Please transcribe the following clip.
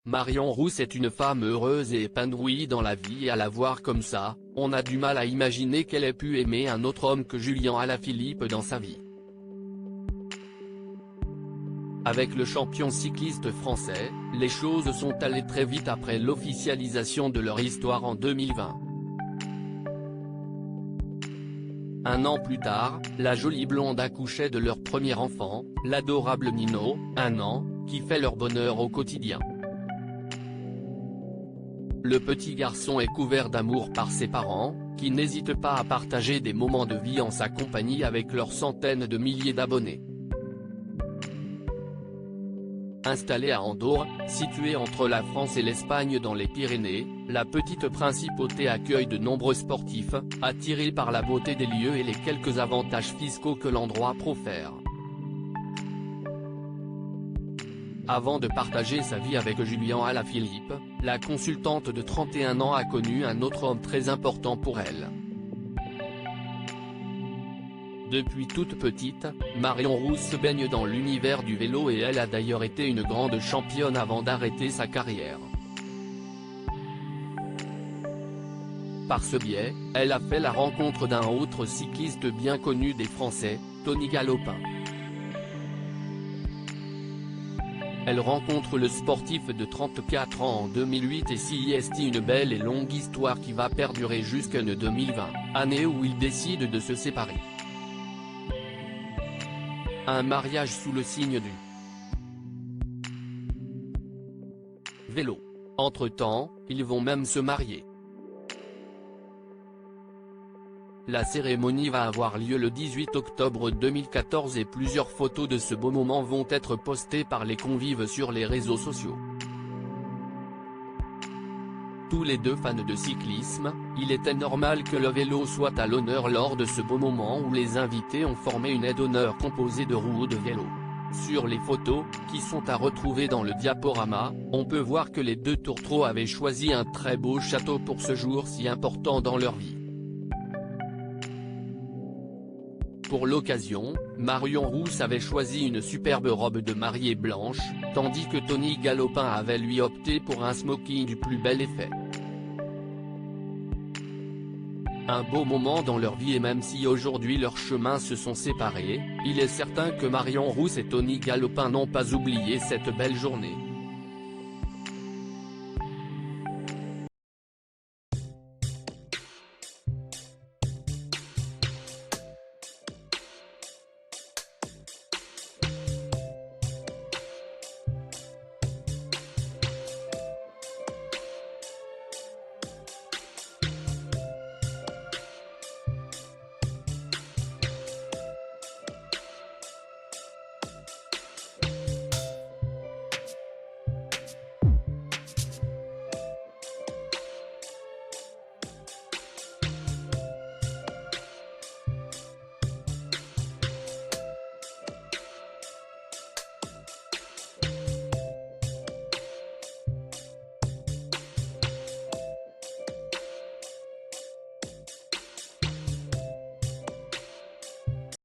Marion Rousse est une femme heureuse et épanouie dans la vie et à la voir comme ça, on a du mal à imaginer qu'elle ait pu aimer un autre homme que Julien Alaphilippe dans sa vie. Avec le champion cycliste français, les choses sont allées très vite après l'officialisation de leur histoire en 2020. Un an plus tard, la jolie blonde accouchait de leur premier enfant, l'adorable Nino, 1 an, qui fait leur bonheur au quotidien. Le petit garçon est couvert d'amour par ses parents, qui n'hésitent pas à partager des moments de vie en sa compagnie avec leurs centaines de milliers d'abonnés. Installée à Andorre, située entre la France et l'Espagne dans les Pyrénées, la petite principauté accueille de nombreux sportifs, attirés par la beauté des lieux et les quelques avantages fiscaux que l'endroit profère. Avant de partager sa vie avec Julien Alaphilippe, la consultante de 31 ans a connu un autre homme très important pour elle. Depuis toute petite, Marion Rousse se baigne dans l'univers du vélo et elle a d'ailleurs été une grande championne avant d'arrêter sa carrière. Par ce biais, elle a fait la rencontre d'un autre cycliste bien connu des Français, Tony Galopin. Elle rencontre le sportif de 34 ans en 2008 et s'y est une belle et longue histoire qui va perdurer jusqu'en 2020, année où ils décident de se séparer. Un mariage sous le signe du vélo. Entre-temps, ils vont même se marier. La cérémonie va avoir lieu le 18 octobre 2014 et plusieurs photos de ce beau moment vont être postées par les convives sur les réseaux sociaux. Tous les deux fans de cyclisme, il était normal que le vélo soit à l'honneur lors de ce beau moment où les invités ont formé une aide d'honneur composée de roues de vélo. Sur les photos, qui sont à retrouver dans le diaporama, on peut voir que les deux tourtereaux avaient choisi un très beau château pour ce jour si important dans leur vie. Pour l'occasion, Marion Rousse avait choisi une superbe robe de mariée blanche, tandis que Tony Galopin avait lui opté pour un smoking du plus bel effet. Un beau moment dans leur vie et même si aujourd'hui leurs chemins se sont séparés, il est certain que Marion Rousse et Tony Galopin n'ont pas oublié cette belle journée.